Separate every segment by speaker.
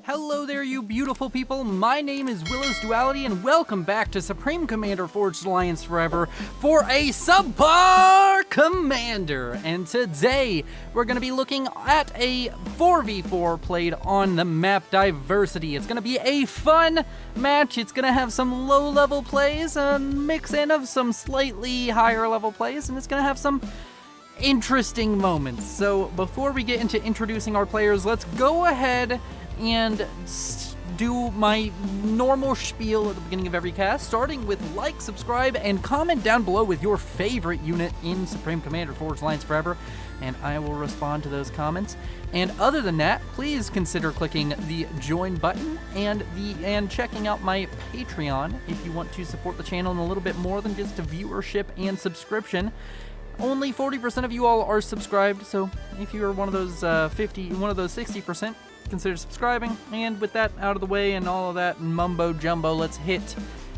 Speaker 1: Hello there, you beautiful people. My name is Willow's Duality, and welcome back to Supreme Commander Forged Alliance Forever for a Subpar Commander. And today, we're going to be looking at a 4v4 played on the map Diversity. It's going to be a fun match. It's going to have some low-level plays, a mix-in of some slightly higher-level plays, and it's going to have some interesting moments. So before we get into introducing our players, let's go ahead and do my normal spiel at the beginning of every cast, starting with like, subscribe, and comment down below with your favorite unit in Supreme Commander Forged Alliance Forever, and I will respond to those comments. And other than that, please consider clicking the join button and checking out my Patreon if you want to support the channel in a little bit more than just a viewership and subscription. Only 40% of you all are subscribed, so if you're one of those 60%, consider subscribing. And with that out of the way and all of that mumbo jumbo, let's hit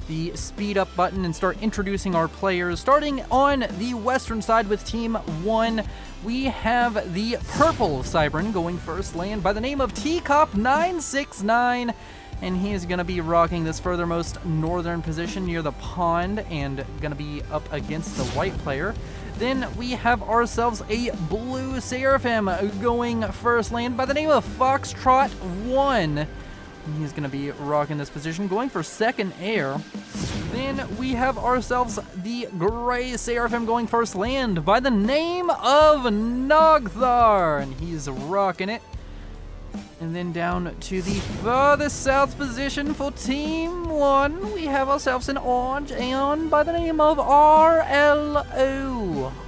Speaker 1: the speed up button and start introducing our players. Starting on the western side with Team 1, we have the purple Cybran going first land by the name of TCOP969. And he is going to be rocking this furthermost northern position near the pond and going to be up against the white player. Then we have ourselves a blue Seraphim going first land by the name of Foxtrot 1. He's going to be rocking this position, going for second air. Then we have ourselves the gray Seraphim going first land by the name of Nogthar, and he's rocking it. And then down to the farthest south position for Team 1, we have ourselves an orange Aeon by the name of RLO.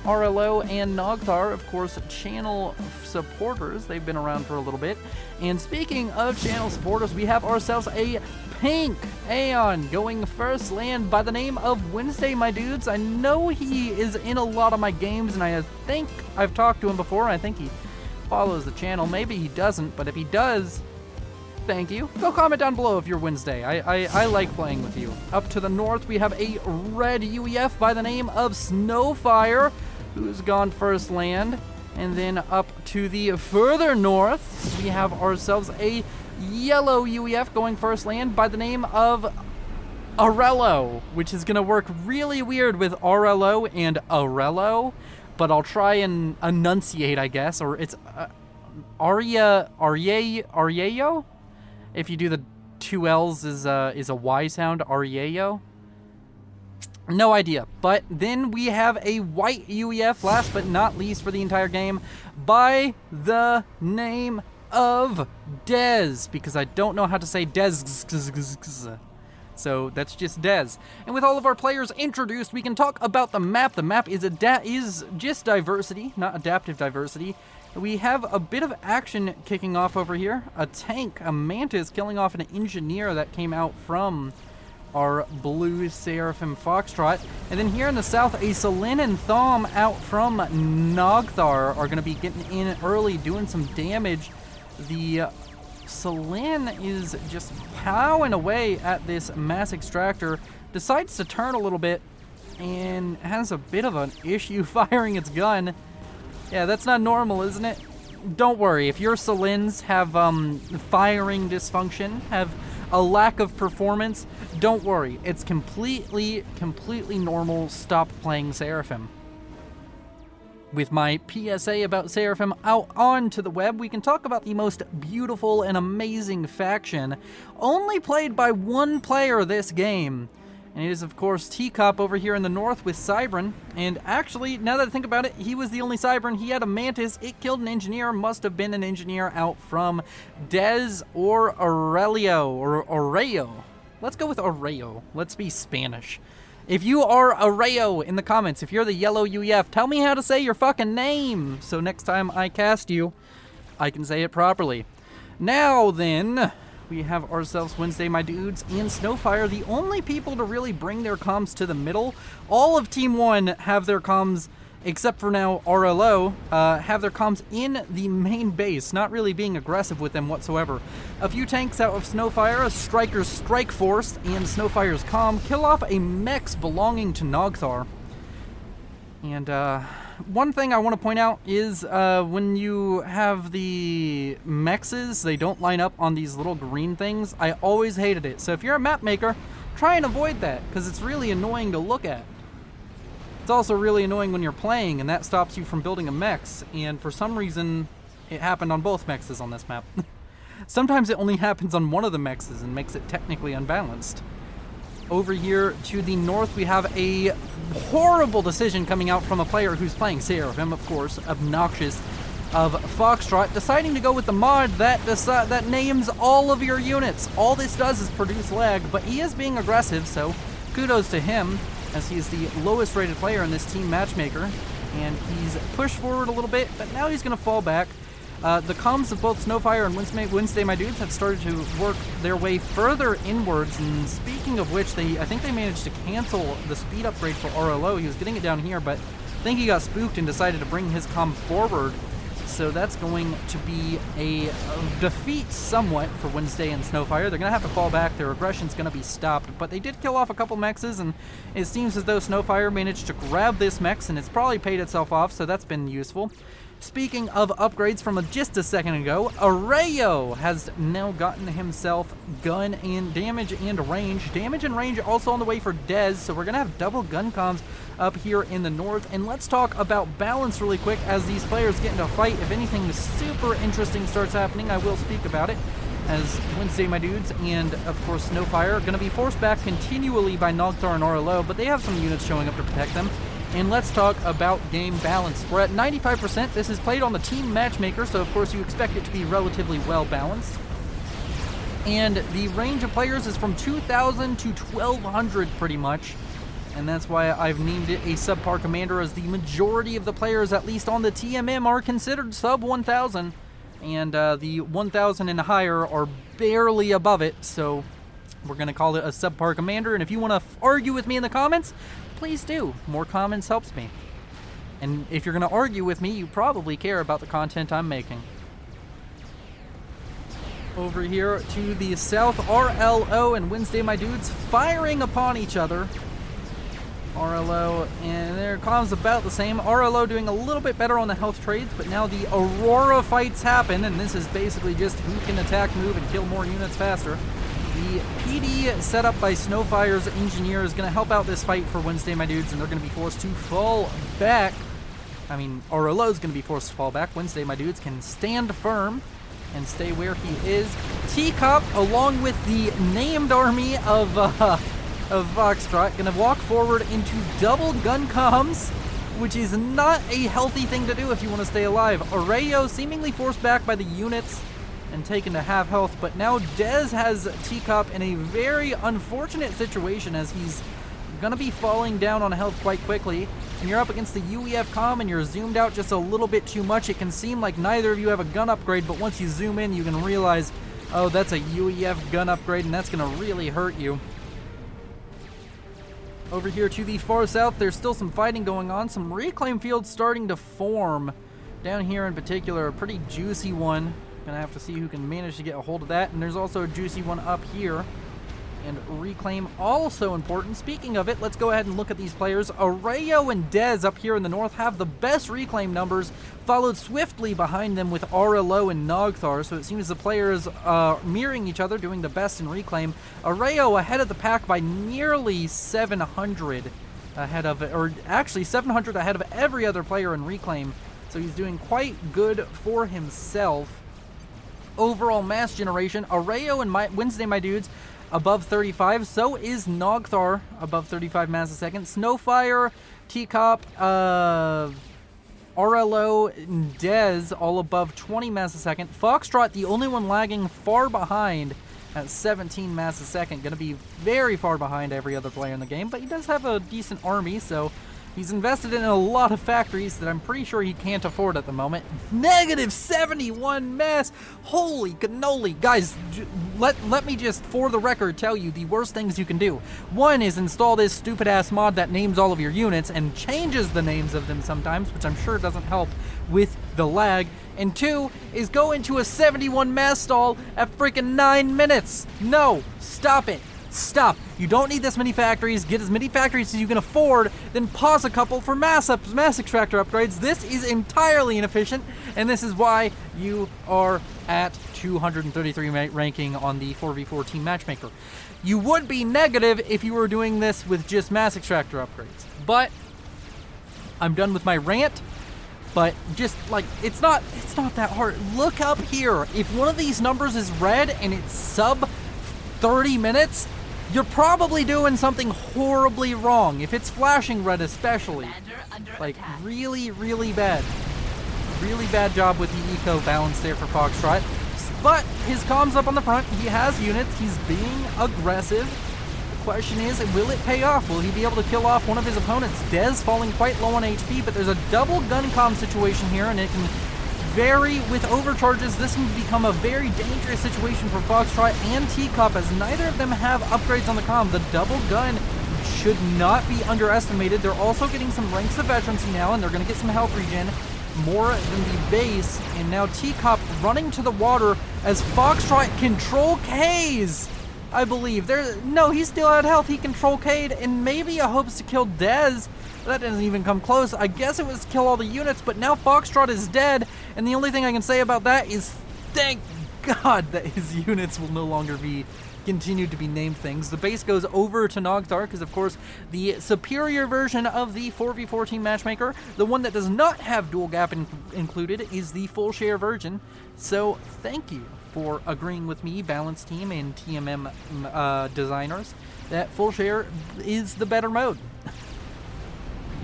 Speaker 1: RLO and Nogthar, of course, channel supporters. They've been around for a little bit. And speaking of channel supporters, we have ourselves a pink Aeon going first land by the name of Wednesday, my dudes. I know he is in a lot of my games, and I think I've talked to him before. I think he follows the channel. Maybe he doesn't, but if he does, thank you. Go comment down below if you're Wednesday. I like playing with you. Up to the north, we have a red UEF by the name of Snowfire, who's gone first land. And then up to the further north, we have ourselves a yellow UEF going first land by the name of Arello, which is going to work really weird with RLO and Arello. But I'll try and enunciate, I guess, or it's Aryeyo? If you do the two L's is a Y sound, Aryeyo? No idea. But then we have a white UEF, last but not least for the entire game, by the name of Dez, because I don't know how to say Dez. So that's just Dez. And with all of our players introduced, we can talk about the map. The map is just diversity, not adaptive diversity. We have a bit of action kicking off over here. A tank, a Mantis, killing off an engineer that came out from our blue Seraphim Foxtrot. And then here in the south, a Selin and Thom out from Nogthar are going to be getting in early, doing some damage. The Selin is just powering away at this mass extractor, decides to turn a little bit, and has a bit of an issue firing its gun. Yeah, that's not normal, isn't it? Don't worry, if your Selins have firing dysfunction, have a lack of performance, don't worry. It's completely normal. Stop playing Seraphim. With my PSA about Seraphim out onto the web, we can talk about the most beautiful and amazing faction, only played by one player this game. And it is, of course, Teacup over here in the north with Cybran. And actually, now that I think about it, he was the only Cybran. He had a Mantis. It killed an engineer. Must have been an engineer out from Dez or Aurelio, or Oreo. Let's go with Oreo. Let's be Spanish. If you are Areo in the comments, if you're the yellow UEF, tell me how to say your fucking name, so next time I cast you, I can say it properly. Now then, we have ourselves Wednesday, my dudes, and Snowfire, the only people to really bring their comms to the middle. All of Team 1 have their comms, except for now RLO, have their comms in the main base, not really being aggressive with them whatsoever. A few tanks out of Snowfire, a Striker's Strike Force, and Snowfire's comm kill off a mechs belonging to Nogthar. And one thing I want to point out is when you have the mexes, they don't line up on these little green things. I always hated it. So if you're a map maker, try and avoid that, because it's really annoying to look at. It's also really annoying when you're playing, and that stops you from building a mex, and for some reason, it happened on both mexes on this map. Sometimes it only happens on one of the mexes and makes it technically unbalanced. Over here to the north, we have a horrible decision coming out from a player who's playing Seraphim, of course, obnoxious, of Foxtrot, deciding to go with the mod that names all of your units. All this does is produce lag, but he is being aggressive, so kudos to him, as he is the lowest rated player in this team matchmaker, and he's pushed forward a little bit, but now he's going to fall back. The comms of both Snowfire and Wednesday My Dudes have started to work their way further inwards, and speaking of which, I think they managed to cancel the speed upgrade for RLO. He was getting it down here, but I think he got spooked and decided to bring his comm forward. So that's going to be a defeat somewhat for Wednesday and Snowfire. They're going to have to fall back. Their aggression's going to be stopped. But they did kill off a couple mexes, and it seems as though Snowfire managed to grab this mex, and it's probably paid itself off, so that's been useful. Speaking of upgrades from just a second ago, Arrayo has now gotten himself gun and damage and range. Damage and range also on the way for Dez, so we're going to have double gun comms up here in the north. And let's talk about balance really quick as these players get into a fight. If anything super interesting starts happening, I will speak about it, as Wednesday My Dudes and, of course, Snowfire are going to be forced back continually by Nogthar and RLO, but they have some units showing up to protect them. And let's talk about game balance. We're at 95%. This is played on the team matchmaker, so of course you expect it to be relatively well balanced. And the range of players is from 2,000 to 1,200 pretty much. And that's why I've named it a subpar commander, as the majority of the players, at least on the TMM, are considered sub 1,000. And the 1,000 and higher are barely above it, so we're going to call it a subpar commander. And if you want to argue with me in the comments, please do. More comments helps me. And if you're going to argue with me, you probably care about the content I'm making. Over here to the south, RLO and Wednesday My Dudes firing upon each other. RLO and their comms about the same. RLO doing a little bit better on the health trades, but now the Aurora fights happen, and this is basically just who can attack, move, and kill more units faster. The PD set up by Snowfire's engineer is going to help out this fight for Wednesday My Dudes, and they're going to be forced to fall back. I mean, RLO is going to be forced to fall back. Wednesday My Dudes can stand firm and stay where he is. Teacup, along with the named army of Foxtrot, going to walk forward into double gun comms, which is not a healthy thing to do if you want to stay alive. Arrayo seemingly forced back by the units and taken to half health, but now Dez has Teacup in a very unfortunate situation, as he's going to be falling down on health quite quickly. And you're up against the UEF comm and you're zoomed out just a little bit too much. It can seem like neither of you have a gun upgrade, but once you zoom in, you can realize, oh, that's a UEF gun upgrade, and that's going to really hurt you. Over here to the far south, there's still some fighting going on. Some reclaim fields starting to form. Down here in particular, a pretty juicy one. Gonna have to see who can manage to get a hold of that. And there's also a juicy one up here. And reclaim also important. Speaking of it, let's go ahead and look at these players. Arrayo and Dez up here in the north have the best reclaim numbers, followed swiftly behind them with RLO and Nogthar. So it seems the players mirroring each other, doing the best in reclaim. Arrayo ahead of the pack by nearly 700 ahead of, or actually 700 ahead of every other player in reclaim. So he's doing quite good for himself. Overall mass generation, Arrayo and Wednesday My Dudes above 35. So is Nogthar above 35 mass a second. Snowfire, Teacup, RLO, and Dez all above 20 mass a second. Foxtrot, the only one lagging far behind at 17 mass a second. Going to be very far behind every other player in the game, but he does have a decent army, so he's invested in a lot of factories that I'm pretty sure he can't afford at the moment. Negative 71 mass. Holy cannoli. Guys, let me just, for the record, tell you the worst things you can do. One is install this stupid-ass mod that names all of your units and changes the names of them sometimes, which I'm sure doesn't help with the lag. And two is go into a 71 mass stall at freaking 9 minutes. No, stop it. Stop. You don't need this many factories. Get as many factories as you can afford, then pause a couple for mass extractor upgrades. This is entirely inefficient, and this is why you are at 233 ranking on the 4v4 team matchmaker. You would be negative if you were doing this with just mass extractor upgrades. But I'm done with my rant. But just like, it's not that hard. Look up here. If one of these numbers is red and it's sub 30 minutes, you're probably doing something horribly wrong. If it's flashing red especially, like really, really bad. Really bad job with the eco balance there for Foxtrot. But his comms up on the front. He has units. He's being aggressive. The question is, will it pay off? Will he be able to kill off one of his opponents? Dez falling quite low on HP, but there's a double gun comm situation here, and it can vary with overcharges. This can become a very dangerous situation for Foxtrot and Teacup, as neither of them have upgrades on the comm. The double gun should not be underestimated. They're also getting some ranks of veterancy now, and they're going to get some health regen, more than the base. And now Teacup running to the water as Foxtrot control K's. I believe. No, he still had health. He control K'd, and maybe a hopes to kill Dez. That doesn't even come close. I guess it was to kill all the units, but now Foxtrot is dead, and the only thing I can say about that is thank God that his units will no longer be continued to be named things. The base goes over to Nogthar because, of course, the superior version of the 4v4 team matchmaker, the one that does not have dual gap included, is the full share version. So thank you for agreeing with me, Balance Team and TMM designers, that full share is the better mode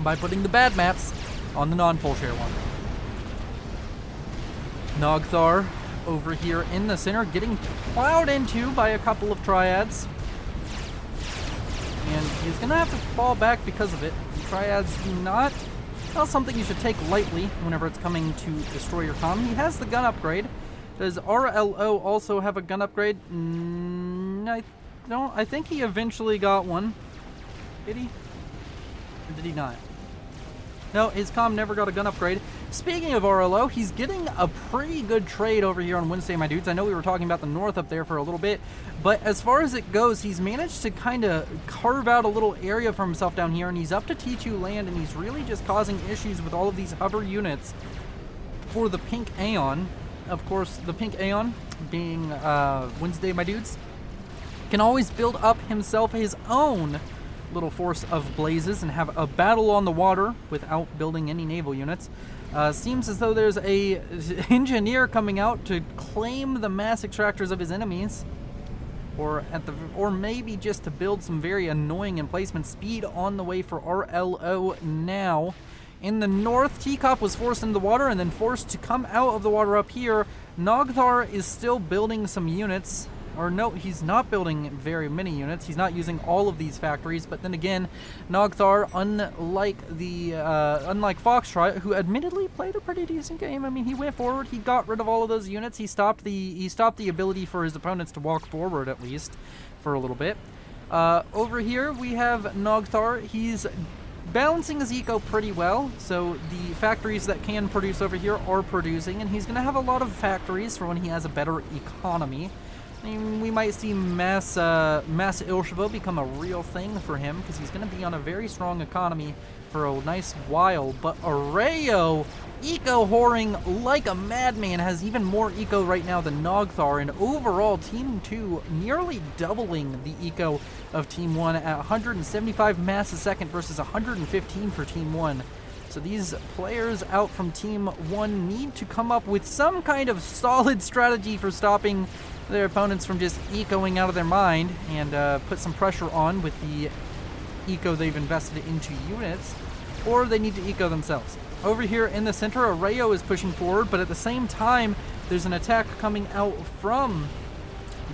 Speaker 1: by putting the bad maps on the non-full share one. Nogthar over here in the center, getting plowed into by a couple of triads, and he's gonna have to fall back because of it. The triads not something you should take lightly whenever it's coming to destroy your comm. He has the gun upgrade. Does RLO also have a gun upgrade? I don't. I think he eventually got one. Did he? Or did he not? No, his comm never got a gun upgrade. Speaking of RLO, he's getting a pretty good trade over here on Wednesday, my dudes. I know we were talking about the north up there for a little bit, but as far as it goes, he's managed to kind of carve out a little area for himself down here, and he's up to T2 land, and he's really just causing issues with all of these hover units for the Pink Aeon. Of course, the Pink Aeon, being Wednesday, my dudes, can always build up himself his own little force of blazes and have a battle on the water without building any naval units. Seems as though there's a engineer coming out to claim the mass extractors of his enemies, or maybe just to build some very annoying emplacement. Speed on the way for RLO now. In the north, Teacup was forced into the water and then forced to come out of the water up here. Nogthar is still building some units. Or no, he's not building very many units. He's not using all of these factories. But then again, Nogthar, unlike Foxtrot, who admittedly played a pretty decent game. I mean, he went forward. He got rid of all of those units. He stopped the ability for his opponents to walk forward, at least for a little bit. Over here we have Nogthar. He's balancing his eco pretty well, so the factories that can produce over here are producing, and he's going to have a lot of factories for when he has a better economy. I mean, we might see mass Ilsheva become a real thing for him, because he's going to be on a very strong economy for a nice while. But Areo, eco whoring like a madman, has even more eco right now than Nogthar, and overall Team 2 nearly doubling the eco of Team 1 at 175 mass a second versus 115 for Team 1. So these players out from Team 1 need to come up with some kind of solid strategy for stopping their opponents from just ecoing out of their mind, and put some pressure on with the eco they've invested into units, or they need to eco themselves. Over here in the center, Areo is pushing forward, but at the same time, there's an attack coming out from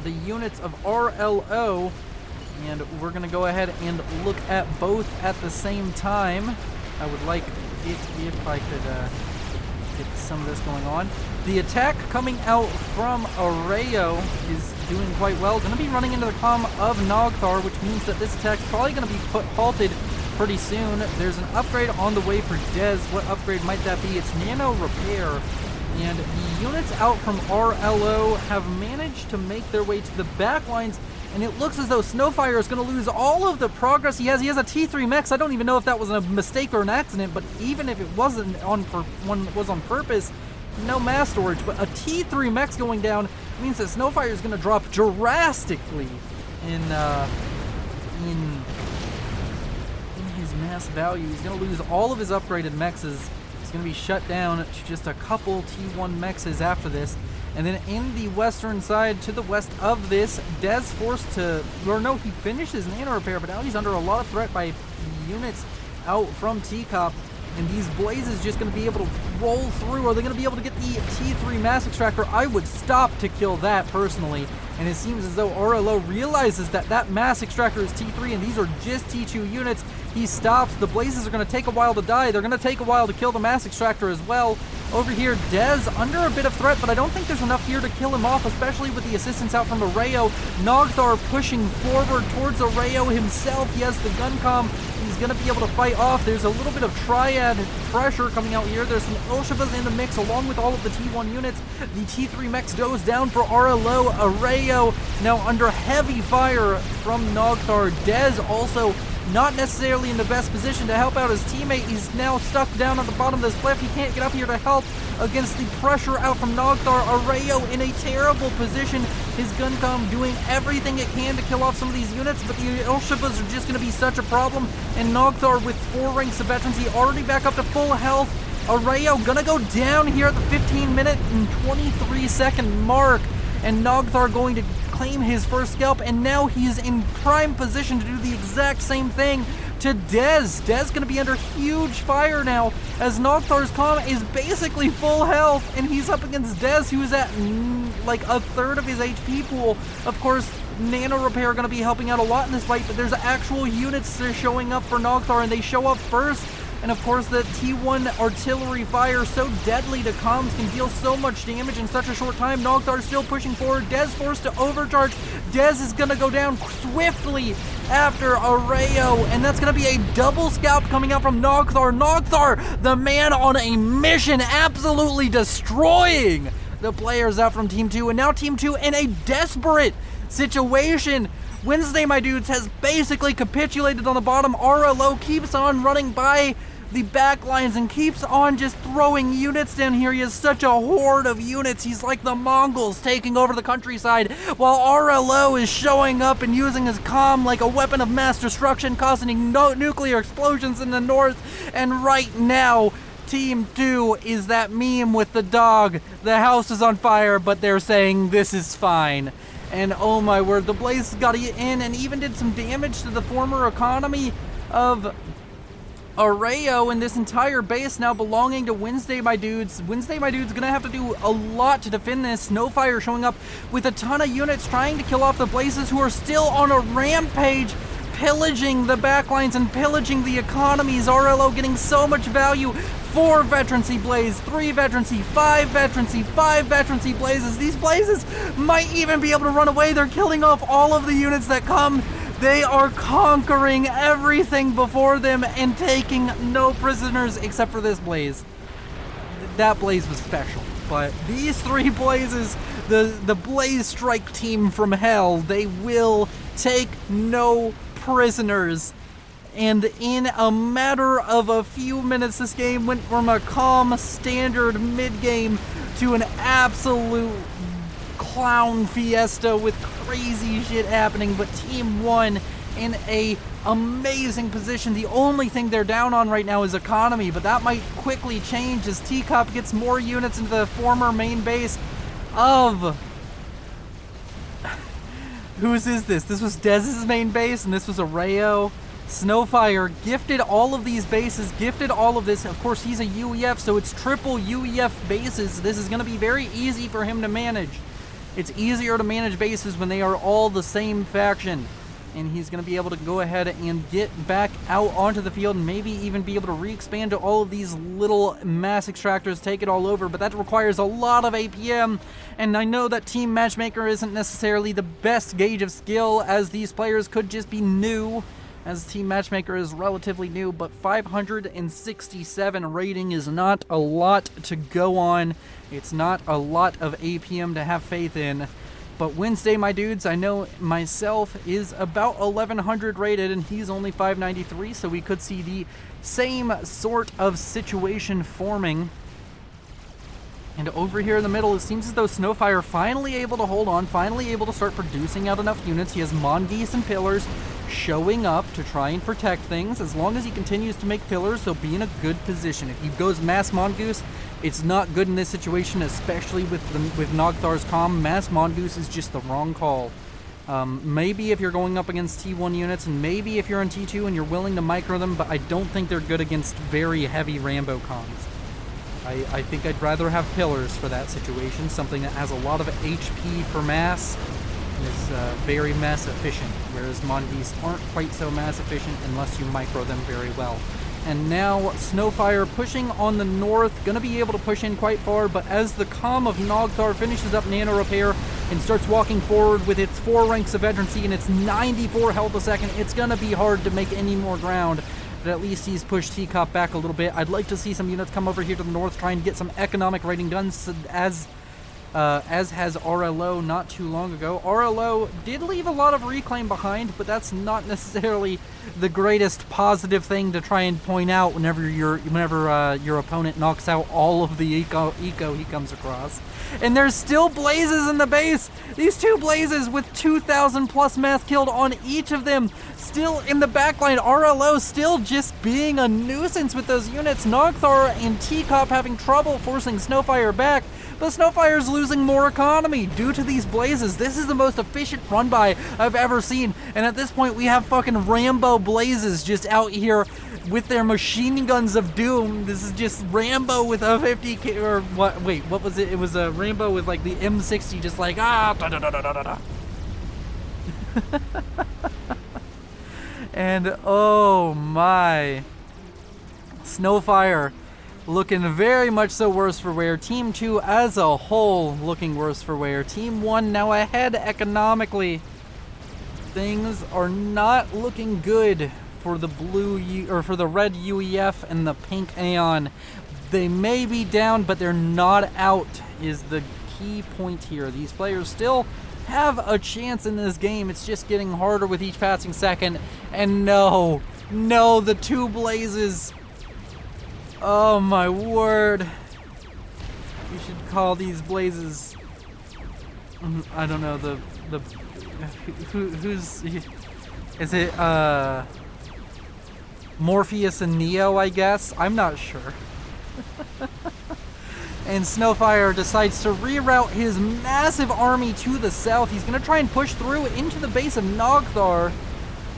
Speaker 1: the units of RLO, and we're going to go ahead and look at both at the same time. I would like it if I could get some of this going on. The attack coming out from Areo is doing quite well. Going to be running into the comm of Nogthar, which means that this attack's probably going to be halted pretty soon. There's an upgrade on the way for Dez. What upgrade might that be? It's Nano Repair. And the units out from RLO have managed to make their way to the back lines And it looks as though Snowfire is going to lose all of the progress he has. He has a T3 Mex. I don't even know if that was a mistake or an accident, but even if it wasn't on purpose, no mass storage. But a T3 Mex going down means that Snowfire is going to drop drastically in his mass value. He's going to lose all of his upgraded mexes. He's going to be shut down to just a couple T1 mexes after this. And then in the western side, to the west of this, Dez forced to, or no, he finishes nano repair, but now he's under a lot of threat by units out from T-Cop. And these blazes just going to be able to roll through. Are they going to be able to get the T3 mass extractor? I would stop to kill that personally. And it seems as though RLO realizes that that mass extractor is T3 and these are just T2 units. He stops. The blazes are going to take a while to die. They're going to take a while to kill the mass extractor as well. Over here, Dez under a bit of threat, but I don't think there's enough here to kill him off, especially with the assistance out from Arayo. Nogthar pushing forward towards Arayo himself. He has the gun comm. He's going to be able to fight off. There's a little bit of triad pressure coming out here. There's some Ilshavas in the mix along with all of the T1 units. The T3 Mex goes down for RLO. Arayo now under heavy fire from Nogthar. Dez also not necessarily in the best position to help out his teammate. He's now stuck down at the bottom of this cliff. He can't get up here to help against the pressure out from Nogthar. Arayo in a terrible position. His gun comm doing everything it can to kill off some of these units, but the Ilshavas are just going to be such a problem. And Nogthar with 4 ranks of veterancy already back up to full health. Arayo gonna go down here at the 15-minute and 23-second mark. And Nogthar going to claim his first scalp, and now he's in prime position to do the exact same thing to Dez. Dez going to be under huge fire now as Nogthar's comm is basically full health, and he's up against Dez, who is at like a third of his HP pool. Of course, nano repair going to be helping out a lot in this fight, but there's actual units that are showing up for Nogthar, and they show up first. And of course, the T1 artillery fire, so deadly to comms, can deal so much damage in such a short time. Nogthar still pushing forward. Dez forced to overcharge. Dez is going to go down swiftly after Arayo, and that's going to be a double scalp coming out from Nogthar. Nogthar, the man on a mission, absolutely destroying the players out from Team 2. And now Team 2 in a desperate situation. Wednesday, my dudes, has basically capitulated on the bottom. RLO keeps on running by the back lines and keeps on just throwing units down here. He has such a horde of units. He's like the Mongols taking over the countryside, while RLO is showing up and using his comm like a weapon of mass destruction, causing nuclear explosions in the north. And right now, Team 2 is that meme with the dog. The house is on fire, but they're saying this is fine. And oh my word, the blaze got in and even did some damage to the former economy of Arayo, and this entire base now belonging to Wednesday, my dudes. Wednesday, my dudes, gonna have to do a lot to defend this. Snowfire showing up with a ton of units trying to kill off the blazes, who are still on a rampage, pillaging the backlines and pillaging the economies. RLO getting so much value. 4 veterancy blaze, 3 veterancy, 5 veterancy, 5 veterancy blazes. These blazes might even be able to run away. They're killing off all of the units that come. They are conquering everything before them and taking no prisoners except for this blaze. That blaze was special, but these 3 blazes, the blaze strike team from hell, they will take no prisoners. And in a matter of a few minutes, this game went from a calm standard mid-game to an absolute clown fiesta with crazy shit happening. But Team 1 in a amazing position. The only thing they're down on right now is economy, but that might quickly change as Teacup gets more units into the former main base of... Whose is this? This was Dez's main base, and this was Arayo. Snowfire gifted all of these bases, gifted all of this. Of course, he's a UEF, so it's triple UEF bases. This is going to be very easy for him to manage. It's easier to manage bases when they are all the same faction. And he's going to be able to go ahead and get back out onto the field and maybe even be able to re-expand to all of these little mass extractors, take it all over. But that requires a lot of APM. And I know that Team Matchmaker isn't necessarily the best gauge of skill, as these players could just be new, as Team Matchmaker is relatively new, but 567 rating is not a lot to go on. It's not a lot of APM to have faith in. But Wednesday, my dudes, I know myself, is about 1100 rated, and he's only 593, so we could see the same sort of situation forming. And over here in the middle, it seems as though Snowfire finally able to hold on, finally able to start producing out enough units. He has Mongoose and Pillars showing up to try and protect things. As long as he continues to make Pillars, he'll be in a good position. If he goes Mass Mongoose, it's not good in this situation, especially with Nogthar's Comm. Mass Mongoose is just the wrong call. Maybe if you're going up against T1 units, and maybe if you're on T2 and you're willing to micro them, but I don't think they're good against very heavy Rambo comms. I think I'd rather have Pillars for that situation, something that has a lot of HP for mass and is very mass efficient, whereas Mongoose aren't quite so mass efficient unless you micro them very well. And now Snowfire pushing on the north, going to be able to push in quite far, but as the Comm of Nogthar finishes up Nano Repair and starts walking forward with its 4 ranks of veterancy and its 94 health a second, it's going to be hard to make any more ground. But at least he's pushed Teacup back a little bit. I'd like to see some units come over here to the north, try and get some economic rating done, as has RLO not too long ago. RLO did leave a lot of reclaim behind, but that's not necessarily the greatest positive thing to try and point out whenever your opponent knocks out all of the eco he comes across. And there's still Blazes in the base. These 2 Blazes with 2,000 plus mass killed on each of them. Still in the backline, RLO still just being a nuisance with those units. Nogthar and Teacup having trouble forcing Snowfire back, but Snowfire's losing more economy due to these Blazes. This is the most efficient run-by I've ever seen, and at this point we have fucking Rambo Blazes just out here with their machine guns of doom. This is just Rambo with a 50k, or what? Wait, what was it? It was a Rambo with like the M60, just like da da da da da da. And oh my, Snowfire looking very much so worse for wear. Team 2 as a whole looking worse for wear. Team 1 now ahead economically. Things are not looking good for the for the red UEF and the pink Aeon. They may be down, but they're not out is the key point here. These players still have a chance in this game. It's just getting harder with each passing second. And no, the 2 Blazes. Oh my word. We should call these Blazes, I don't know, who's, is it Morpheus and Neo, I guess? I'm not sure. And Snowfire decides to reroute his massive army to the south. He's going to try and push through into the base of Nogthar.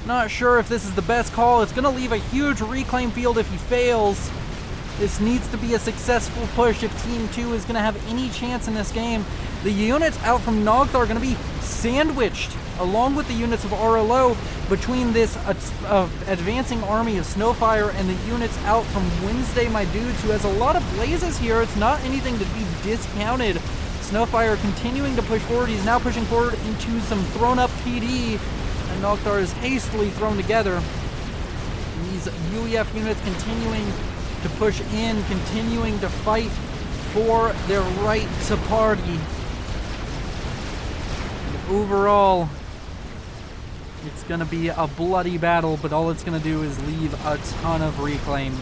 Speaker 1: Not sure if this is the best call. It's going to leave a huge reclaim field if he fails. This needs to be a successful push if Team 2 is going to have any chance in this game. The units out from Nogthar are going to be sandwiched along with the units of RLO between this advancing army of Snowfire and the units out from Wednesday, my dudes, who has a lot of Blazes here. It's not anything to be discounted. Snowfire continuing to push forward. He's now pushing forward into some thrown up PD, and Nogthar is hastily thrown together. These UEF units continuing to push in, continuing to fight for their right to party. And overall, it's going to be a bloody battle, but all it's going to do is leave a ton of reclaim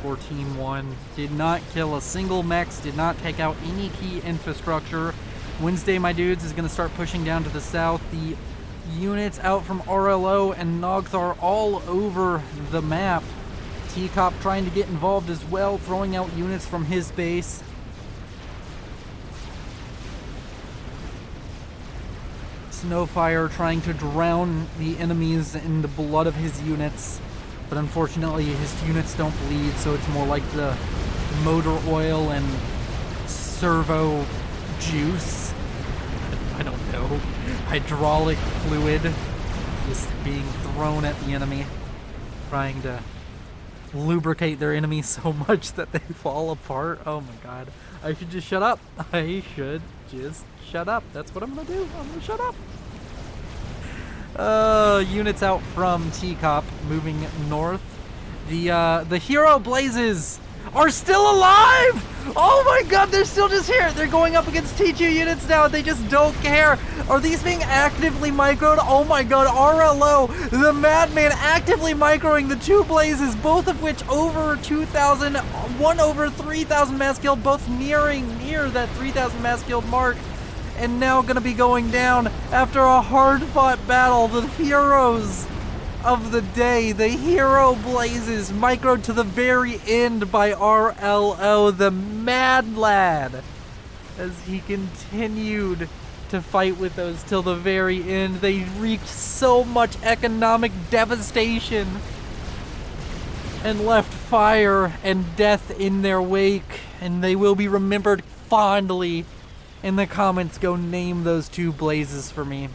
Speaker 1: for Team 1. Did not kill a single mechs, did not take out any key infrastructure. Wednesday, my dudes, is going to start pushing down to the south. The units out from RLO and Nogthar all over the map. Teacup trying to get involved as well, throwing out units from his base. Snowfire trying to drown the enemies in the blood of his units, but unfortunately his units don't bleed, so it's more like the motor oil and servo juice. I don't know. Hydraulic fluid just being thrown at the enemy, trying to lubricate their enemy so much that they fall apart. Oh my god. I should just shut up. I should just shut up. That's what I'm gonna do. I'm gonna shut up. Units out from Teacup moving north. The hero Blazes are still alive! Oh my god, they're still just here! They're going up against T2 units now, they just don't care! Are these being actively microed? Oh my god, RLO, the madman, actively microing the two blazes, both of which over 2,000, one over 3,000 mass killed, both near that 3,000 mass killed mark, and now gonna be going down after a hard-fought battle. The heroes of the day, the hero blazes, microed to the very end by RLO, the mad lad, as he continued to fight with those till the very end. They wreaked so much economic devastation and left fire and death in their wake, and they will be remembered fondly. In the comments, go name those two blazes for me.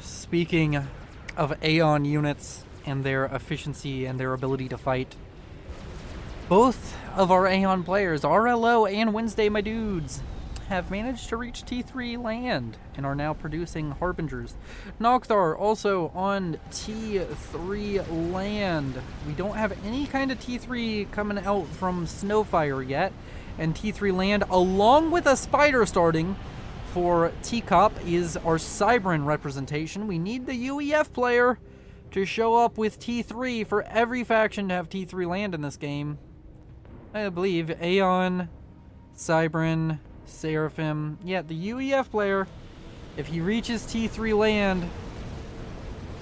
Speaker 1: Speaking of Aeon units and their efficiency and their ability to fight, both of our Aeon players, RLO and Wednesday My Dudes, have managed to reach T3 land and are now producing Harbingers. Nocthar also on T3 land. We don't have any kind of T3 coming out from Snowfire yet, and T3 land, along with a Spider starting for Teacup, is our Cybran representation. We need the UEF player to show up with T3 for every faction to have T3 land in this game. I believe Aeon, Cybran, Seraphim. Yeah, the UEF player, if he reaches T3 land,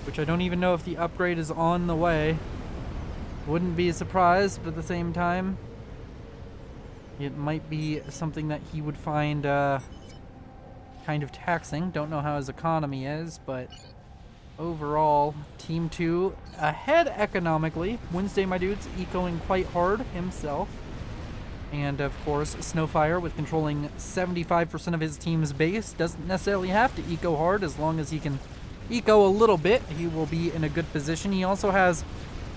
Speaker 1: which I don't even know if the upgrade is on the way, wouldn't be surprised, but at the same time, it might be something that he would find kind of taxing. Don't know how his economy is, but overall, Team 2 ahead economically. Wednesday My Dude's ecoing quite hard himself. And of course, Snowfire, with controlling 75% of his team's base, doesn't necessarily have to eco hard. As long as he can eco a little bit, he will be in a good position. He also has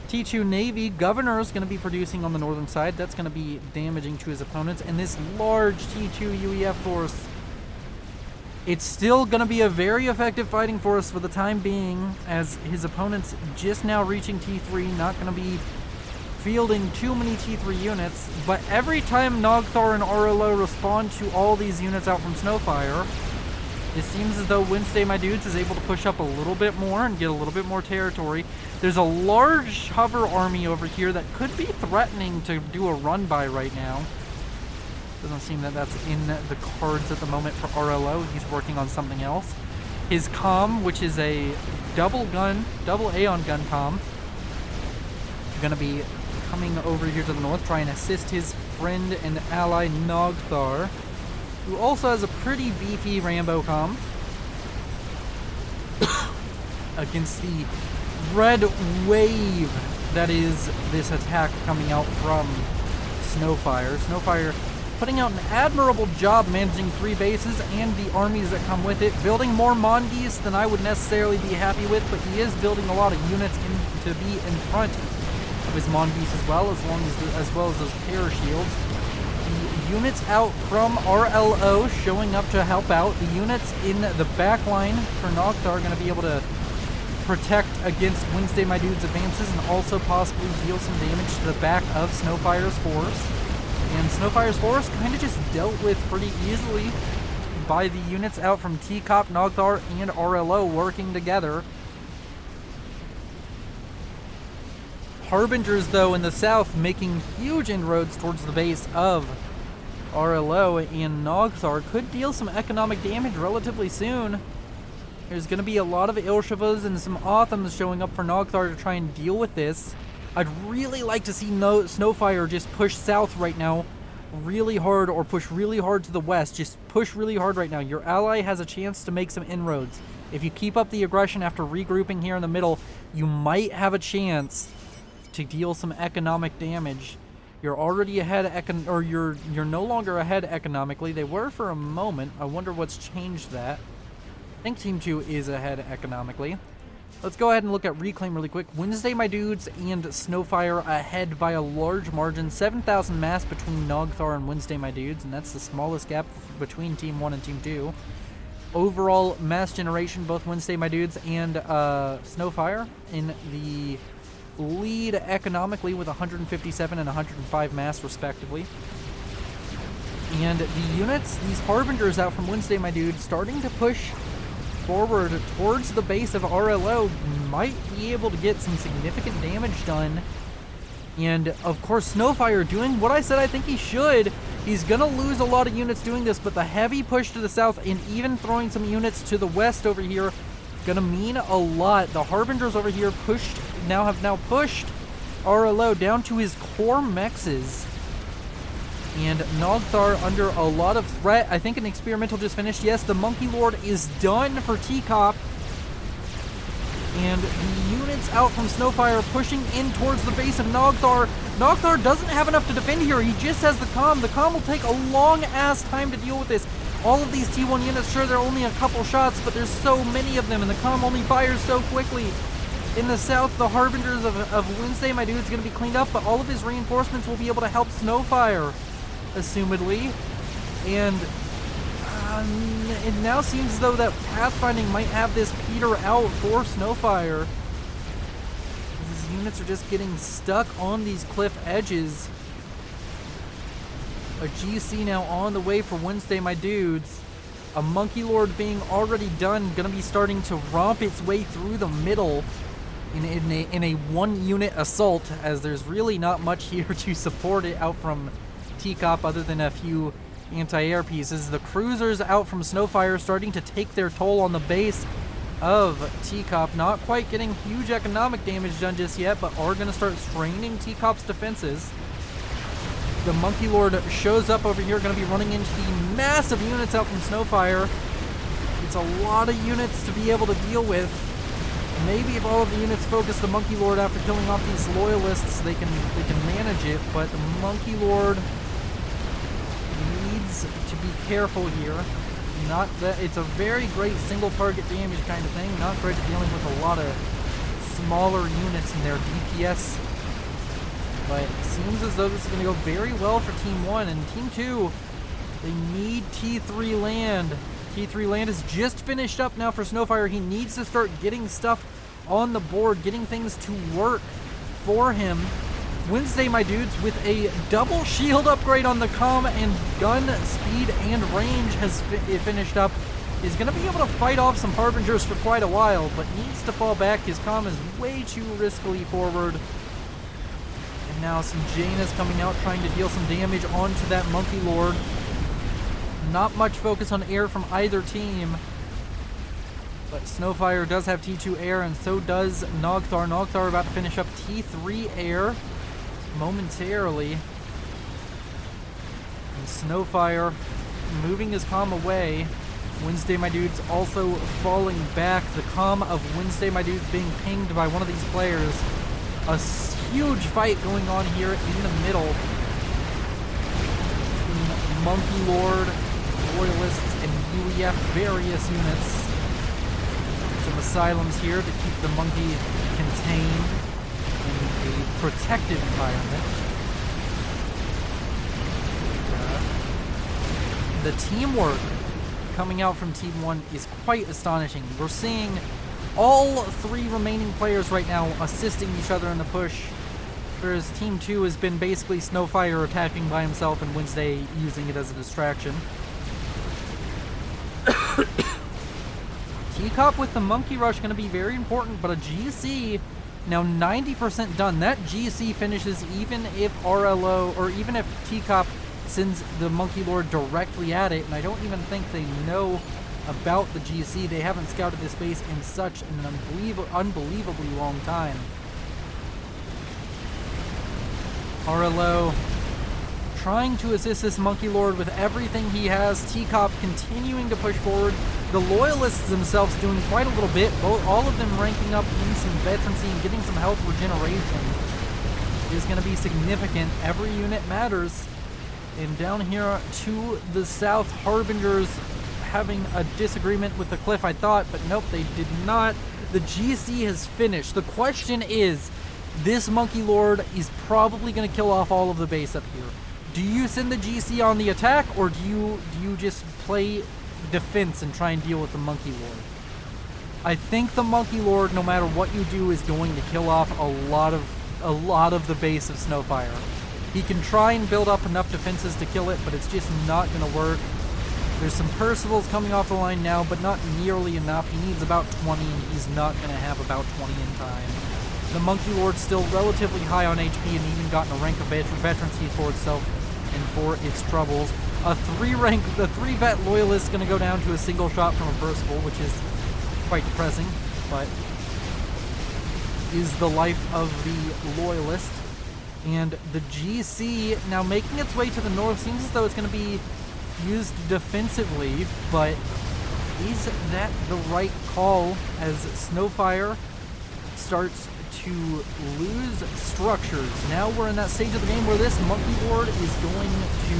Speaker 1: T2 Navy. Governor is going to be producing on the northern side. That's going to be damaging to his opponents. And this large T2 UEF force, it's still going to be a very effective fighting force for the time being, as his opponents just now reaching T3, not going to be fielding too many T3 units. But every time Nogthar and RLO respond to all these units out from Snowfire, it seems as though Wednesday My Dudes is able to push up a little bit more and get a little bit more territory. There's a large hover army over here that could be threatening to do a run by right now. Doesn't seem that that's in the cards at the moment for RLO. He's working on something else. His comm, which is a double Aeon gun comm, going to be coming over here to the north, try and assist his friend and ally Nogthar, who also has a pretty beefy Rambo comm against the red wave that is this attack coming out from Snowfire. Snowfire putting out an admirable job managing 3 bases and the armies that come with it, building more Mongeese than I would necessarily be happy with, but he is building a lot of units to be in front of his Mongeese as well as those parashields. The units out from RLO showing up to help out. The units in the back line for Nocthar are going to be able to protect against Wednesday My Dude's advances and also possibly deal some damage to the back of Snowfire's force. And Snowfire's force kind of just dealt with pretty easily by the units out from Teacup, Nogthar, and RLO working together. Harbingers, though, in the south, making huge inroads towards the base of RLO, and Nogthar could deal some economic damage relatively soon. There's going to be a lot of Ilshavas and some Othams showing up for Nogthar to try and deal with this. I'd really like to see Snowfire just push south right now really hard, or push really hard to the west. Just push really hard right now. Your ally has a chance to make some inroads. If you keep up the aggression after regrouping here in the middle, you might have a chance to deal some economic damage. You're already ahead, you're no longer ahead economically. They were for a moment. I wonder what's changed that. I think Team 2 is ahead economically. Let's go ahead and look at Reclaim really quick. Wednesday My Dudes and Snowfire ahead by a large margin. 7,000 mass between Nogthar and Wednesday My Dudes, and that's the smallest gap between Team 1 and Team 2. overall mass generation, both Wednesday, my dudes, and Snowfire in the lead economically with 157 and 105 mass, respectively. And the units, these Harbingers out from Wednesday, my dude, starting to push forward towards the base of RLO, might be able to get some significant damage done. And of course, Snowfire doing what I said I think he should. He's gonna lose a lot of units doing this, but the heavy push to the south and even throwing some units to the west over here gonna mean a lot. The Harbingers over here have now pushed RLO down to his core mexes. And Nogthar under a lot of threat. I think an experimental just finished. Yes, the Monkey Lord is done for Teacup. And the units out from Snowfire pushing in towards the base of Nogthar. Nogthar doesn't have enough to defend here. He just has the comm. The comm will take a long-ass time to deal with this. All of these T1 units, sure, they're only a couple shots, but there's so many of them, and the comm only fires so quickly. In the south, the Harbingers of Wednesday, my dude, is going to be cleaned up, but all of his reinforcements will be able to help Snowfire, assumedly. And it now seems as though that pathfinding might have this peter out for Snowfire. These units are just getting stuck on these cliff edges. A GC now on the way for Wednesday, my dudes. A Monkey Lord being already done, gonna be starting to romp its way through the middle in a one-unit assault, as there's really not much here to support it out from Teacup other than a few anti-air pieces. The cruisers out from Snowfire starting to take their toll on the base of Teacup. Not quite getting huge economic damage done just yet, but are going to start straining Teacup's defenses. The Monkey Lord shows up over here, going to be running into the massive units out from Snowfire. It's a lot of units to be able to deal with. Maybe if all of the units focus the Monkey Lord after killing off these loyalists, they can manage it, but the Monkey Lord needs to be careful here. Not that it's a very great single target damage kind of thing, not great at dealing with a lot of smaller units in their DPS. But it seems as though this is going to go very well for Team 1, and Team 2, they need T3 land. T3 land is just finished up now for Snowfire. He needs to start getting stuff on the board, getting things to work for him. Wednesday, my dudes, with a double shield upgrade on the comm and gun speed and range has finished up, is going to be able to fight off some Harbingers for quite a while, but needs to fall back. His comm is way too riskily forward. And now some Jaina's coming out trying to deal some damage onto that Monkey Lord. Not much focus on air from either team, but Snowfire does have T2 air, and so does Nogthar. Nogthar about to finish up T3 air momentarily. And Snowfire moving his comm away. Wednesday, my dudes, also falling back. The comm of Wednesday, my dudes, being pinged by one of these players. A huge fight going on here in the middle. Monkey Lord, Loyalists, and UEF various units. Some asylums here to keep the monkey contained in a protected environment. The teamwork coming out from Team 1 is quite astonishing. We're seeing all three remaining players right now assisting each other in the push, whereas Team 2 has been basically Snowfire attacking by himself and Wednesday using it as a distraction. Teacup with the Monkey Rush going to be very important, but a GC now 90% done. That GC finishes even if RLO, or even if Teacup sends the Monkey Lord directly at it, and I don't even think they know about the GC. They haven't scouted this base in such an unbelievably long time. RLO trying to assist this Monkey Lord with everything he has. Teacup continuing to push forward. The Loyalists themselves doing quite a little bit. All of them ranking up in some veterancy and getting some health regeneration is going to be significant. Every unit matters. And down here to the south, Harbingers having a disagreement with the cliff, I thought, but nope, they did not. The GC has finished. The question is, this Monkey Lord is probably going to kill off all of the base up here. Do you send the GC on the attack, or do you just play defense and try and deal with the Monkey Lord. I think the Monkey Lord, no matter what you do, is going to kill off a lot of the base of Snowfire. He can try and build up enough defenses to kill it, but it's just not going to work. There's some Percivals coming off the line now, but not nearly enough. He needs about 20, and he's not going to have about 20 in time. The Monkey Lord's still relatively high on HP and even gotten a rank of veterancy for itself and for its troubles. The 3-vet Loyalist is going to go down to a single shot from a Percival, which is quite depressing, but is the life of the Loyalist. And the GC now making its way to the north. Seems as though it's going to be used defensively, but is that the right call as Snowfire starts to lose structures? Now we're in that stage of the game where this Monkey Lord is going to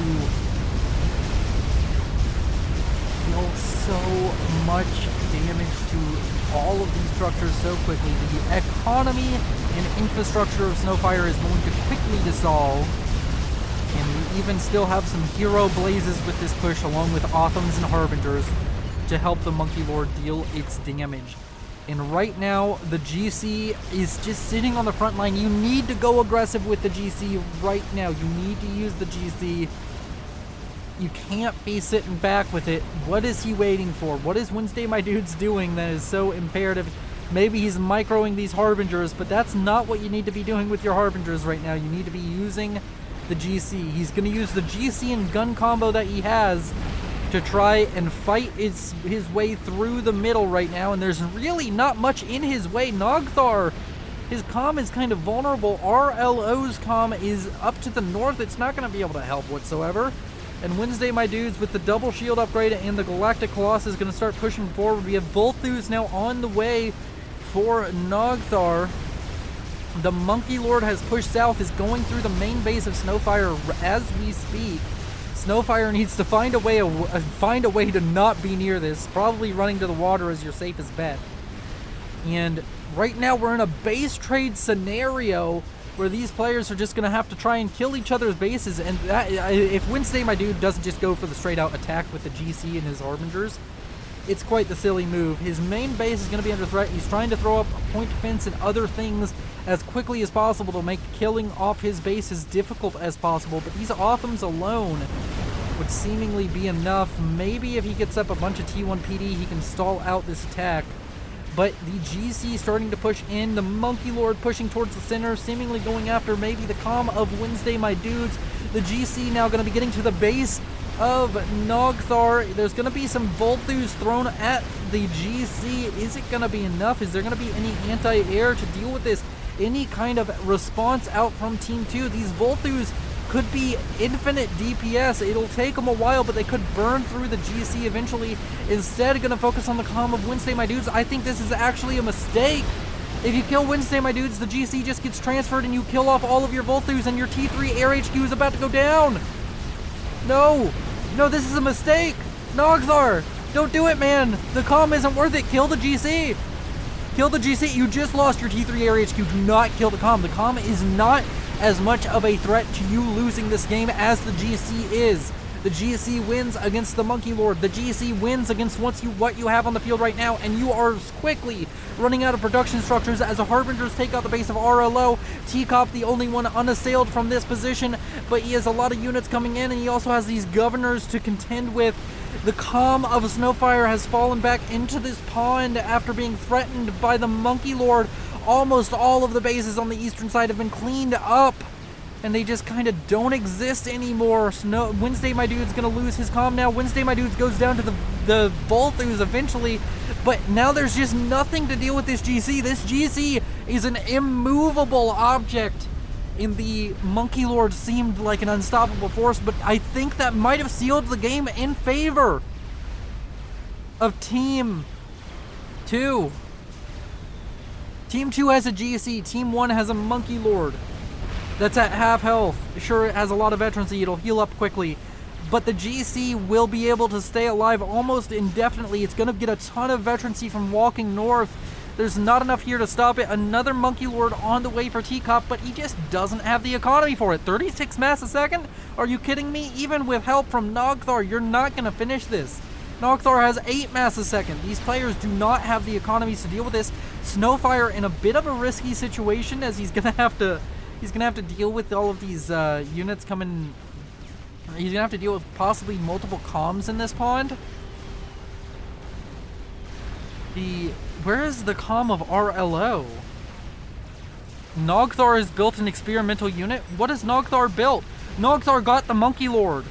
Speaker 1: deal so much damage to all of these structures so quickly. The economy and infrastructure of Snowfire is going to quickly dissolve. And we even still have some hero blazes with this push, along with Autumns and Harbingers, to help the Monkey Lord deal its damage. And right now, the GC is just sitting on the front line. You need to go aggressive with the GC right now. You need to use the GC. You can't be sitting back with it. What is he waiting for? What is Wednesday My Dudes doing that is so imperative? Maybe he's microing these Harbingers, but that's not what you need to be doing with your Harbingers right now. You need to be using the GC. He's going to use the GC and gun combo that he has to try and fight his way through the middle right now, and there's really not much in his way. Nogthar, his comm is kind of vulnerable. RLO's comm is up to the north. It's not going to be able to help whatsoever. And Wednesday My Dudes with the double shield upgrade and the Galactic Colossus is going to start pushing forward. We have Volthus now on the way for Nogthar. The Monkey Lord has pushed south, is going through the main base of Snowfire as we speak. Snowfire needs to find a way to not be near this. Probably running to the water is your safest bet. And right now we're in a base trade scenario where these players are just going to have to try and kill each other's bases. And that, if Wednesday My Dude doesn't just go for the straight out attack with the GC and his Harbingers, it's quite the silly move. His main base is going to be under threat. He's trying to throw up a point defense and other things as quickly as possible to make killing off his base as difficult as possible. But these Autumns alone would seemingly be enough. Maybe if he gets up a bunch of T1 PD, he can stall out this attack. But the GC starting to push in. The Monkey Lord pushing towards the center, seemingly going after maybe the comm of Wednesday My Dudes. The GC now going to be getting to the base of Nogthar. There's going to be some Volthus thrown at the GC. Is it going to be enough? Is there going to be any anti-air to deal with this? Any kind of response out from Team 2? These Volthus could be infinite DPS. It'll take them a while, but they could burn through the GC eventually. Instead, going to focus on the comm of Wednesday My Dudes. I think this is actually a mistake. If you kill Wednesday My Dudes, the GC just gets transferred and you kill off all of your Volthus, and your T3 Air HQ is about to go down. No, this is a mistake. Nogthar, don't do it, man. The comm isn't worth it. Kill the GC. Kill the GC. You just lost your T3 Air HQ. Do not kill the comm. The comm is not as much of a threat to you losing this game as the GC is. The GC wins against the Monkey Lord. The GC wins against what you have on the field right now, and you are quickly running out of production structures as the Harbingers take out the base of RLO. Teacup, the only one unassailed from this position, but he has a lot of units coming in, and he also has these governors to contend with. The comm of Snowfire has fallen back into this pond after being threatened by the Monkey Lord. Almost all of the bases on the eastern side have been cleaned up, and they just kind of don't exist anymore. Wednesday My Dude's going to lose his comm now. Wednesday My Dude goes down to the Volthus eventually, but now there's just nothing to deal with this GC. This GC is an immovable object, and the Monkey Lord seemed like an unstoppable force, but I think that might have sealed the game in favor of Team 2. Team 2 has a GC, Team 1 has a Monkey Lord that's at half health. Sure, it has a lot of veterancy, it'll heal up quickly, but the GC will be able to stay alive almost indefinitely. It's going to get a ton of veterancy from walking north. There's not enough here to stop it. Another Monkey Lord on the way for Teacup, but he just doesn't have the economy for it. 36 mass a second? Are you kidding me? Even with help from Nogthar, you're not going to finish this. Nogthar has 8 mass a second. These players do not have the economies to deal with this. Snowfire in a bit of a risky situation, as he's gonna have to deal with all of these units coming. He's gonna have to deal with possibly multiple comms in this pond. Where is the comm of RLO? Nogthar has built an experimental unit. What has Nogthar built? Nogthar got the Monkey Lord.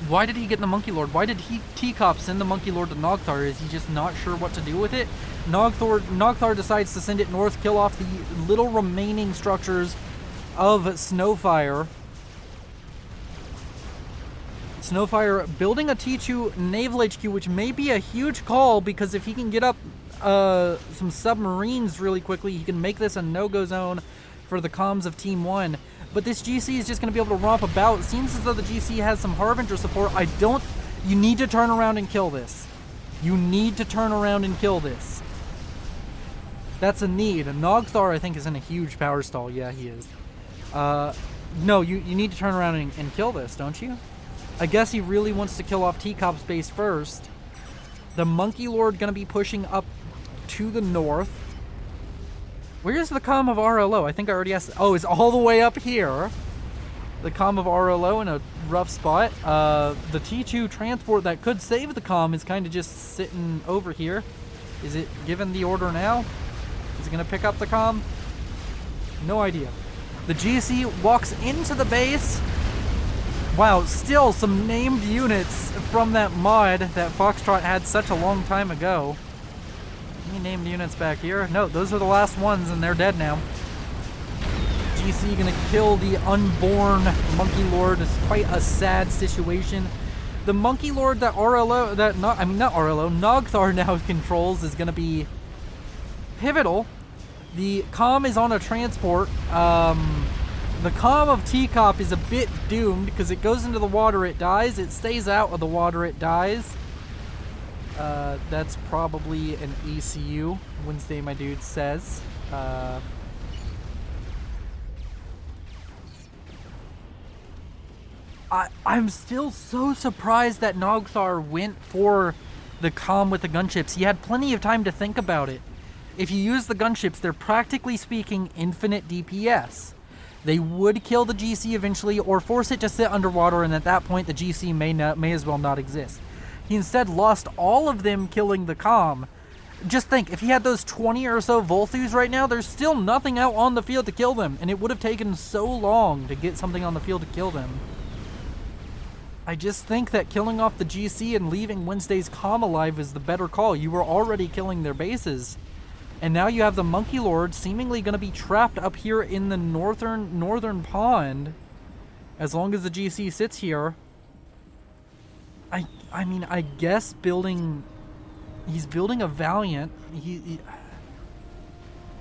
Speaker 1: Why did he get the Monkey Lord? Why did T-Cop send the Monkey Lord to Nogthar? Is he just not sure what to do with it? Nogthar decides to send it north, kill off the little remaining structures of Snowfire. Snowfire building a T2 naval HQ, which may be a huge call, because if he can get up some submarines really quickly, he can make this a no-go zone for the comms of Team 1. But this GC is just going to be able to romp about. It seems as though the GC has some Harbinger support. You need to turn around and kill this. You need to turn around and kill this. That's a need. And Nogthar, I think, is in a huge power stall. Yeah, he is. No, you need to turn around and kill this, don't you? I guess he really wants to kill off T-Cop's base first. The Monkey Lord going to be pushing up to the north. Where's the comm of RLO? I think I already asked. Oh, it's all the way up here. The comm of RLO in a rough spot. The T2 transport that could save the comm is kind of just sitting over here. Is it given the order now? Is it going to pick up the comm? No idea. The GC walks into the base. Wow, still some named units from that mod that Foxtrot had such a long time ago. Any named units back here? No, those are the last ones and they're dead now. GC gonna kill the unborn Monkey Lord. It's quite a sad situation. The Monkey Lord that Nogthar now controls is gonna be pivotal. The comm is on a transport. The comm of T-Cop is a bit doomed because it goes into the water, it dies. It stays out of the water, it dies. That's probably an ECU, Wednesday my dude says. I'm still so surprised that Nogthar went for the comm with the gunships. He had plenty of time to think about it. If you use the gunships, they're practically speaking infinite DPS. They would kill the GC eventually or force it to sit underwater, and at that point the GC may as well not exist. He instead lost all of them killing the comm. Just think, if he had those 20 or so Volthus right now, there's still nothing out on the field to kill them, and it would have taken so long to get something on the field to kill them. I just think that killing off the GC and leaving Wednesday's comm alive is the better call. You were already killing their bases. And now you have the Monkey Lord seemingly going to be trapped up here in the northern pond. As long as the GC sits here. I mean, I guess he's building a Valiant.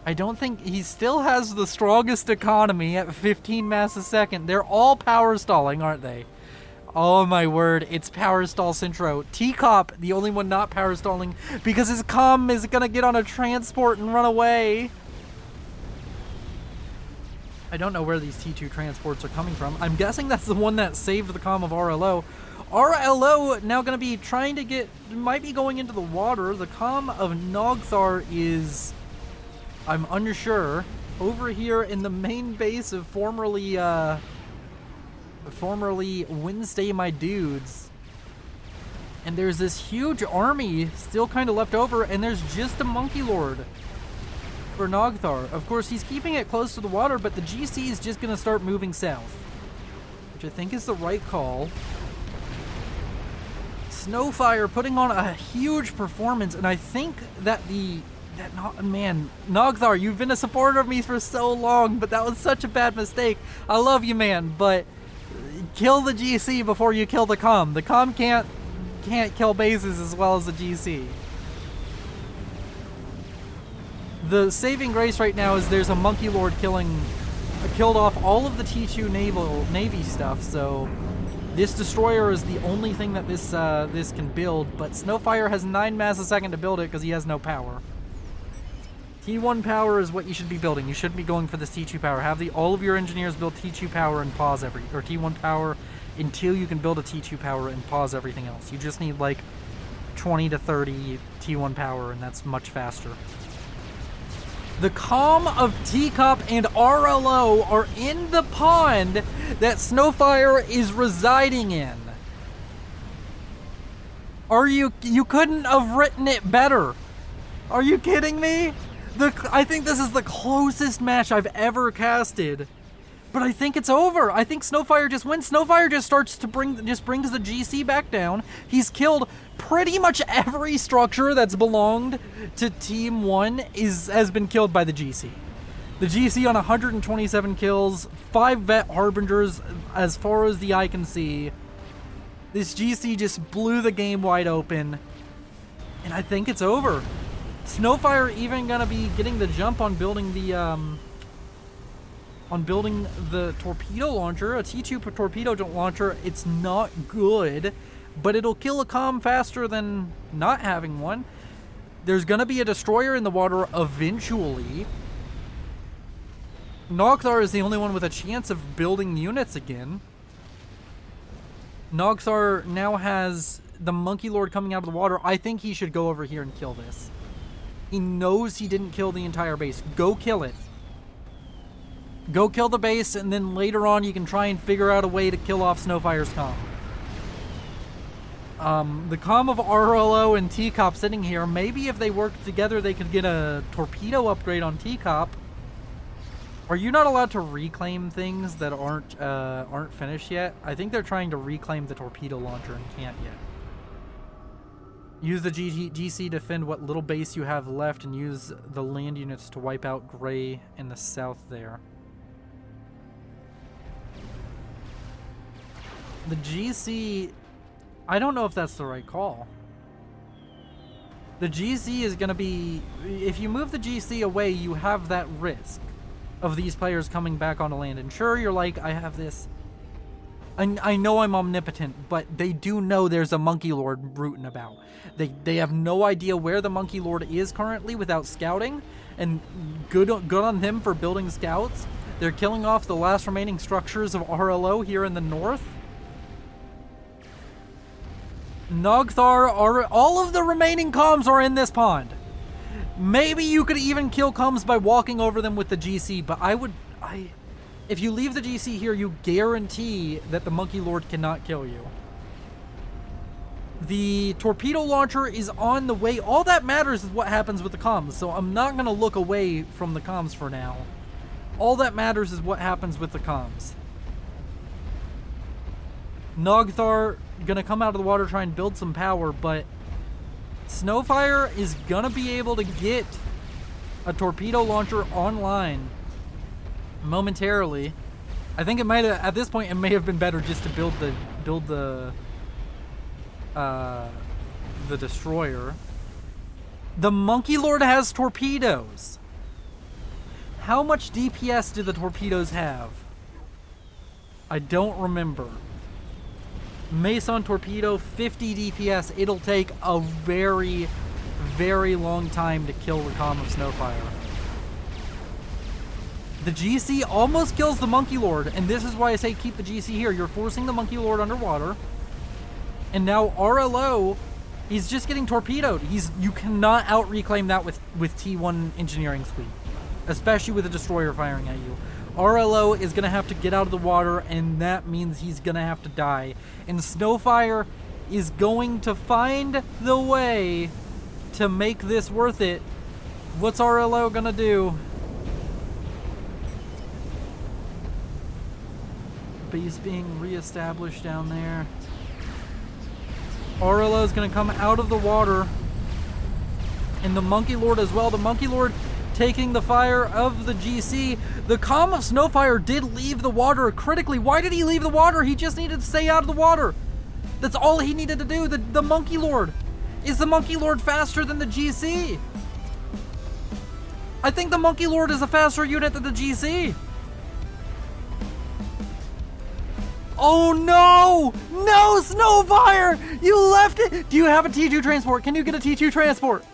Speaker 1: I don't think he still has the strongest economy at 15 mass a second. They're all power stalling, aren't they? Oh my word, it's power stall Centro. T-Cop, the only one not power stalling, because his comm is gonna get on a transport and run away. I don't know where these T2 transports are coming from. I'm guessing that's the one that saved the comm of RLO. RLO now gonna be trying to might be going into the water. The comm of Nogthar is, I'm unsure, over here in the main base of formerly Wednesday my dudes, and there's this huge army still kind of left over, and there's just a Monkey Lord for Nogthar. Of course, he's keeping it close to the water, but the GC is just gonna start moving south, which I think is the right call. Snowfire putting on a huge performance, and I think that Nogthar, you've been a supporter of me for so long, but that was such a bad mistake. I love you, man, but kill the GC before you kill the comm. The comm can't kill bases as well as the GC. The saving grace right now is there's a Monkey Lord killed off all of the T2 Navy stuff, so this destroyer is the only thing that this can build, but Snowfire has 9 mass a second to build it because he has no power. T1 power is what you should be building. You shouldn't be going for this T2 power. Have all of your engineers build T2 power and pause or T1 power until you can build a T2 power and pause everything else. You just need like 20 to 30 T1 power, and that's much faster. The calm of Teacup and RLO are in the pond that Snowfire is residing in. You couldn't have written it better. Are you kidding me? I think this is the closest match I've ever casted. But I think it's over. I think Snowfire just wins. Snowfire just brings the GC back down. He's killed pretty much every structure that's belonged to Team 1 has been killed by the GC. The GC on 127 kills, 5 Vet Harbingers as far as the eye can see. This GC just blew the game wide open. And I think it's over. Snowfire even gonna be getting the jump on building the torpedo launcher, a T2 torpedo launcher. It's not good, but it'll kill a comm faster than not having one. There's gonna be a destroyer in the water eventually. Nogthar is the only one with a chance of building units again. Nogthar now has the Monkey Lord coming out of the water. I think he should go over here and kill this. He knows he didn't kill the entire base. Go kill it. Go kill the base, and then later on you can try and figure out a way to kill off Snowfire's comm. The comm of RLO and Teacup sitting here, maybe if they worked together they could get a torpedo upgrade on Teacup. Are you not allowed to reclaim things that aren't finished yet? I think they're trying to reclaim the torpedo launcher and can't yet. Use the GC to defend what little base you have left and use the land units to wipe out Gray in the south there. The GC, I don't know if that's the right call. The GC is going to be, if you move the GC away, you have that risk of these players coming back onto land. And sure, you're like, I have this. I know I'm omnipotent, but they do know there's a Monkey Lord rooting about. They have no idea where the Monkey Lord is currently without scouting, and good on them for building scouts. They're killing off the last remaining structures of RLO here in the north. Nogthar, all of the remaining comms are in this pond. Maybe you could even kill comms by walking over them with the GC, but if you leave the GC here, you guarantee that the Monkey Lord cannot kill you. The torpedo launcher is on the way. All that matters is what happens with the comms, so I'm not going to look away from the comms for now. All that matters is what happens with the comms. Nogthar going to come out of the water, try and build some power, but Snowfire is going to be able to get a torpedo launcher online momentarily. I think it might have, at this point, it may have been better just to build the destroyer. The Monkey Lord has torpedoes. How much DPS do the torpedoes have? I don't remember. Mason torpedo, 50 DPS. It'll take a very, very long time to kill the comm of Snowfire. The GC almost kills the Monkey Lord, and this is why I say keep the GC here. You're forcing the Monkey Lord underwater. And now RLO, he's just getting torpedoed. You cannot out-reclaim that with T1 engineering speed, especially with a destroyer firing at you. RLO is going to have to get out of the water, and that means he's going to have to die. And Snowfire is going to find the way to make this worth it. What's RLO going to do? Base being reestablished down there. RLO is going to come out of the water. And the Monkey Lord as well. The Monkey Lord taking the fire of the GC. The comm of Snowfire did leave the water critically. Why did he leave the water? He just needed to stay out of the water. That's all he needed to do. The Monkey Lord. Is the Monkey Lord faster than the GC? I think the Monkey Lord is a faster unit than the GC. Oh no! No, Snowfire! You left it! Do you have a T2 transport? Can you get a T2 transport?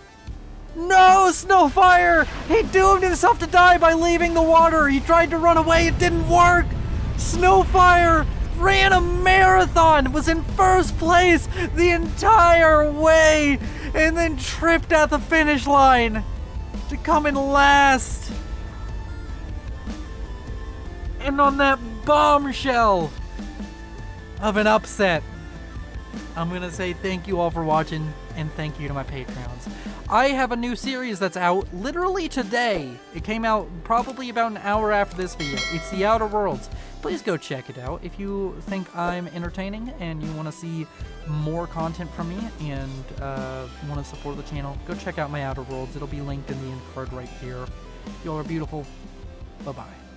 Speaker 1: No, Snowfire! He doomed himself to die by leaving the water. He tried to run away. It didn't work. Snowfire ran a marathon, was in first place the entire way, and then tripped at the finish line to come in last. And on that bombshell of an upset, I'm going to say thank you all for watching, and thank you to my Patreons. I have a new series that's out literally today. It came out probably about an hour after this video. It's The Outer Worlds. Please go check it out if you think I'm entertaining and you want to see more content from me and want to support the channel. Go check out my Outer Worlds. It'll be linked in the end card right here. You all are beautiful. Bye-bye.